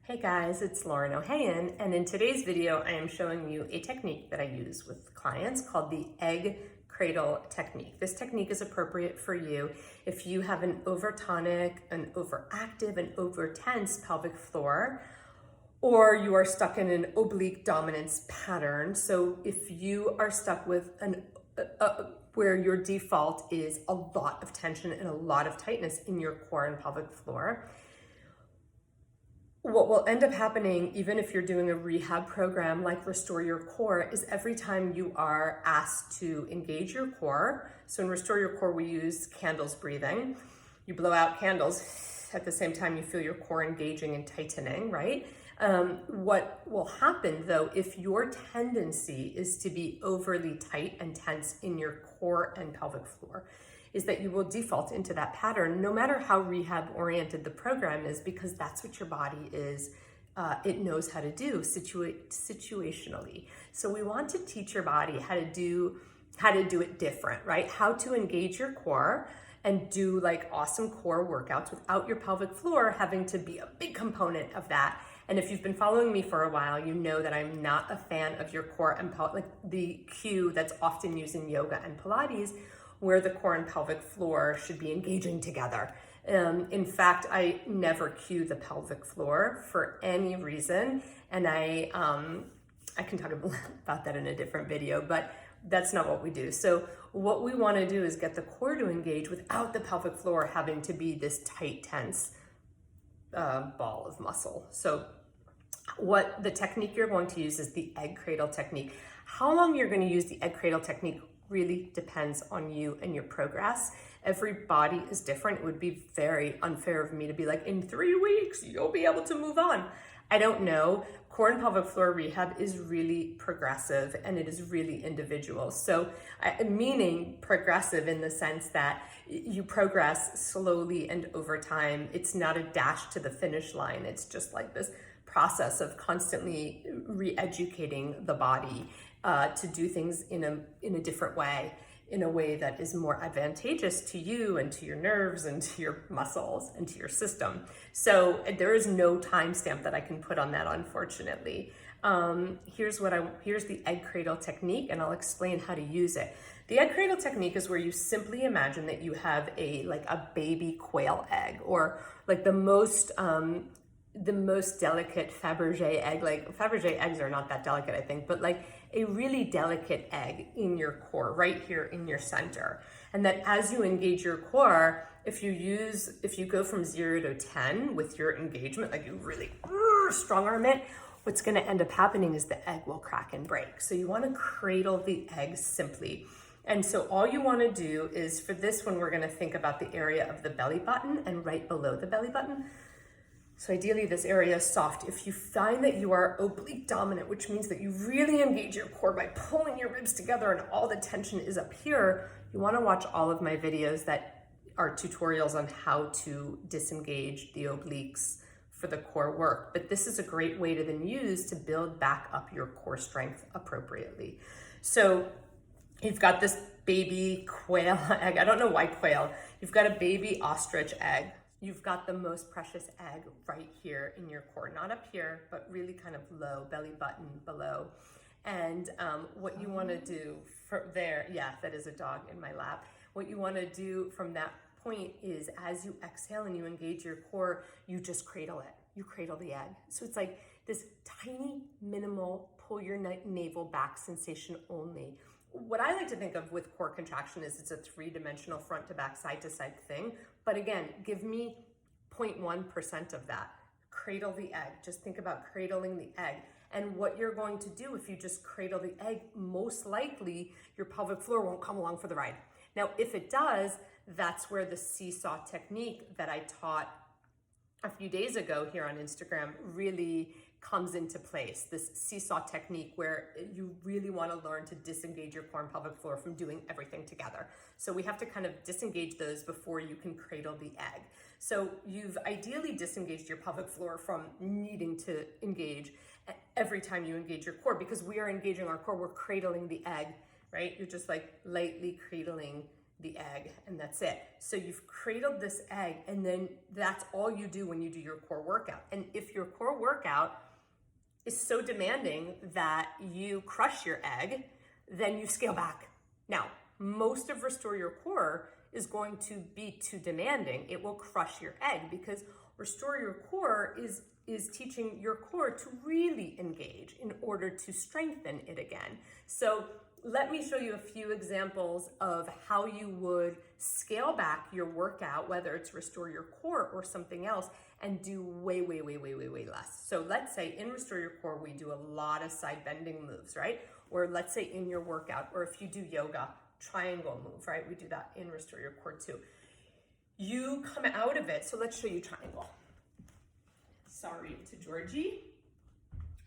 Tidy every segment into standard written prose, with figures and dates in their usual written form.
Hey guys, it's Lauren Ohayon, and in today's video I am showing you a technique that I use with clients called the Egg Cradle Technique. This technique is appropriate for you if you have an overtonic, an overactive, and overtense pelvic floor, or you are stuck in an oblique dominance pattern. So if you are stuck with where your default is a lot of tension and a lot of tightness in your core and pelvic floor, what will end up happening, even if you're doing a rehab program like Restore Your Core, is every time you are asked to engage your core. So in Restore Your Core, we use candles breathing. You blow out candles at the same time you feel your core engaging and tightening, right? What will happen though, if your tendency is to be overly tight and tense in your core and pelvic floor, is that you will default into that pattern no matter how rehab oriented the program is, because that's what your body is, it knows how to do situationally. So we want to teach your body how to do it different, right? How to engage your core and do like awesome core workouts without your pelvic floor having to be a big component of that. And if you've been following me for a while, you know that I'm not a fan of your core and like the cue that's often used in yoga and Pilates, where the core and pelvic floor should be engaging together. In fact, I never cue the pelvic floor for any reason. And I can talk about that in a different video, but that's not what we do. So what we want to do is get the core to engage without the pelvic floor having to be this tight, tense ball of muscle. So what the technique you're going to use is the Egg Cradle Technique. How long you're going to use the Egg Cradle Technique really depends on you and your progress. Every body is different. It would be very unfair of me to be like, in 3 weeks, you'll be able to move on. I don't know. Core and pelvic floor rehab is really progressive and it is really individual. So meaning progressive in the sense that you progress slowly and over time. It's not a dash to the finish line. It's just like this process of constantly re-educating the body to do things in a different way, in a way that is more advantageous to you and to your nerves and to your muscles and to your system. So there is no timestamp that I can put on that, unfortunately. Here's the Egg Cradle Technique, and I'll explain how to use it. The Egg Cradle Technique is where you simply imagine that you have a baby quail egg, or like the most delicate Fabergé egg. Like Fabergé eggs are not that delicate, I think, but like a really delicate egg in your core, right here in your center. And that as you engage your core, if you go from 0 to 10 with your engagement, like you really strong arm it, what's going to end up happening is the egg will crack and break. So you want to cradle the egg simply. And so all you want to do is, for this one, we're going to think about the area of the belly button and right below the belly button. So ideally this area is soft. If you find that you are oblique dominant, which means that you really engage your core by pulling your ribs together and all the tension is up here, you want to watch all of my videos that are tutorials on how to disengage the obliques for the core work. But this is a great way to then use to build back up your core strength appropriately. So you've got this baby quail egg. I don't know why quail. You've got a baby ostrich egg. You've got the most precious egg right here in your core, not up here, but really kind of low, belly button below. And what you want to do from there, yeah, that is a dog in my lap. What you want to do from that point is, as you exhale and you engage your core, you just cradle it. You cradle the egg. So it's like this tiny, minimal, pull your navel back sensation only. What I like to think of with core contraction is it's a 3-dimensional front to back, side to side thing. But again, give me 0.1% of that. Cradle the egg. Just think about cradling the egg. And what you're going to do if you just cradle the egg, most likely your pelvic floor won't come along for the ride. Now, if it does, that's where the Seesaw technique that I taught a few days ago here on Instagram really comes into place. This Seesaw technique where you really want to learn to disengage your core and pelvic floor from doing everything together. So we have to kind of disengage those before you can cradle the egg. So you've ideally disengaged your pelvic floor from needing to engage every time you engage your core, because we are engaging our core, we're cradling the egg, right? You're just like lightly cradling the egg, and that's it. So you've cradled this egg, and then that's all you do when you do your core workout. And if your core workout is so demanding that you crush your egg, then you scale back. Now, most of Restore Your Core is going to be too demanding. It will crush your egg, because Restore Your Core is teaching your core to really engage in order to strengthen it again. So let me show you a few examples of how you would scale back your workout, whether it's Restore Your Core or something else, and do way less. So let's say in Restore Your Core, we do a lot of side bending moves, right? Or let's say in your workout, or if you do yoga, triangle move, right? We do that in Restore Your Core too. You come out of it. So let's show you triangle. Sorry to Georgie.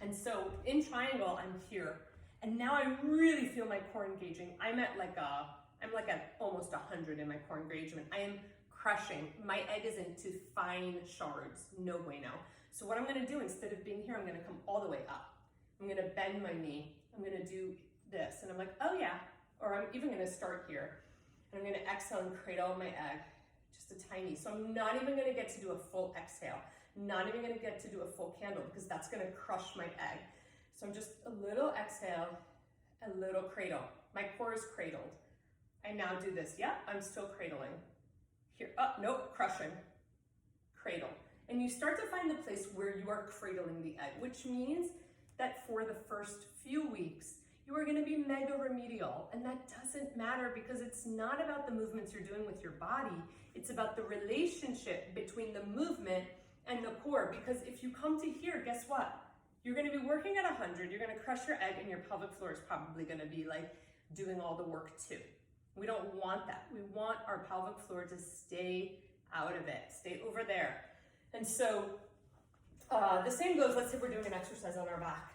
And so in triangle, I'm here. And now I really feel my core engaging. I'm at almost 100 in my core engagement. I am crushing. My egg is into fine shards, no bueno. So what I'm gonna do, instead of being here, I'm gonna come all the way up. I'm gonna bend my knee. I'm gonna do this. And I'm like, oh yeah. Or I'm even gonna start here. And I'm gonna exhale and cradle my egg, just a tiny. So I'm not even gonna get to do a full exhale. Not even gonna get to do a full candle, because that's gonna crush my egg. So I'm just a little exhale, a little cradle. My core is cradled. I now do this. Yeah, I'm still cradling. Here, nope, crushing, cradle. And you start to find the place where you are cradling the egg, which means that for the first few weeks, you are gonna be mega remedial. And that doesn't matter, because it's not about the movements you're doing with your body. It's about the relationship between the movement and the core. Because if you come to here, guess what? You're gonna be working at 100, you're gonna crush your egg, and your pelvic floor is probably gonna be like doing all the work too. We don't want that. We want our pelvic floor to stay out of it, stay over there. And so the same goes, let's say we're doing an exercise on our back.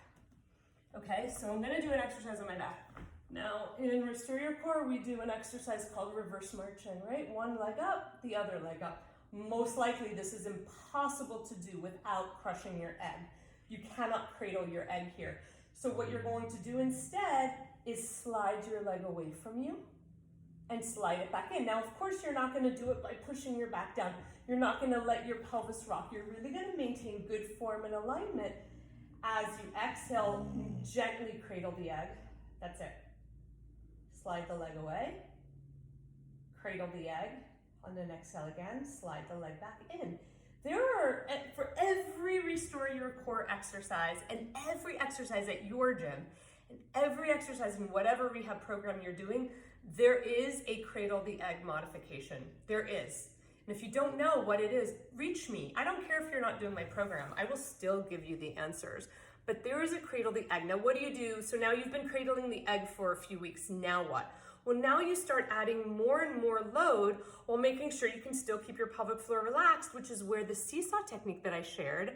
Okay, so I'm gonna do an exercise on my back. Now in Restore Your Core, we do an exercise called reverse marching, right? One leg up, the other leg up. Most likely this is impossible to do without crushing your egg. You cannot cradle your egg here. So what you're going to do instead is slide your leg away from you and slide it back in. Now, of course, you're not gonna do it by pushing your back down. You're not gonna let your pelvis rock. You're really gonna maintain good form and alignment. As you exhale, gently cradle the egg. That's it. Slide the leg away, cradle the egg. On an exhale again, slide the leg back in. There are, for every Restore Your Core exercise, and every exercise at your gym, and every exercise in whatever rehab program you're doing, there is a cradle the egg modification. There is. And if you don't know what it is, reach me. I don't care if you're not doing my program. I will still give you the answers. But there is a cradle the egg. Now, what do you do? So now you've been cradling the egg for a few weeks. Now what? Well, now you start adding more and more load while making sure you can still keep your pelvic floor relaxed, which is where the Seesaw technique that I shared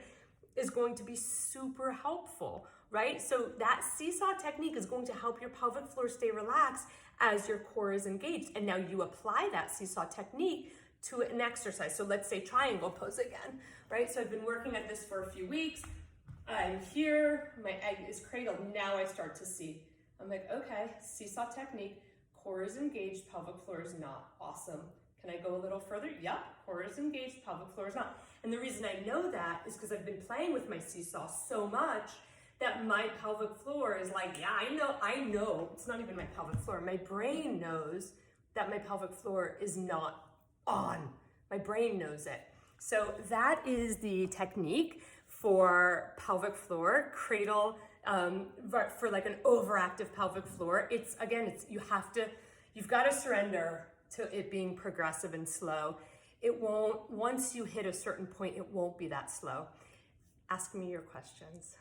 is going to be super helpful, right? So that Seesaw technique is going to help your pelvic floor stay relaxed as your core is engaged. And now you apply that Seesaw technique to an exercise. So let's say triangle pose again, right? So I've been working at this for a few weeks. I'm here, my egg is cradled. Now I start to see. I'm like, okay, Seesaw technique. Core is engaged, pelvic floor is not. Awesome. Can I go a little further? Yep, core is engaged, pelvic floor is not. And the reason I know that is because I've been playing with my Seesaw so much that my pelvic floor is like, yeah, I know. It's not even my pelvic floor. My brain knows that my pelvic floor is not on. My brain knows it. So that is the technique for pelvic floor, cradle, for like an overactive pelvic floor. It's you've got to surrender to it being progressive and slow. It won't, once you hit a certain point, it won't be that slow. Ask me your questions.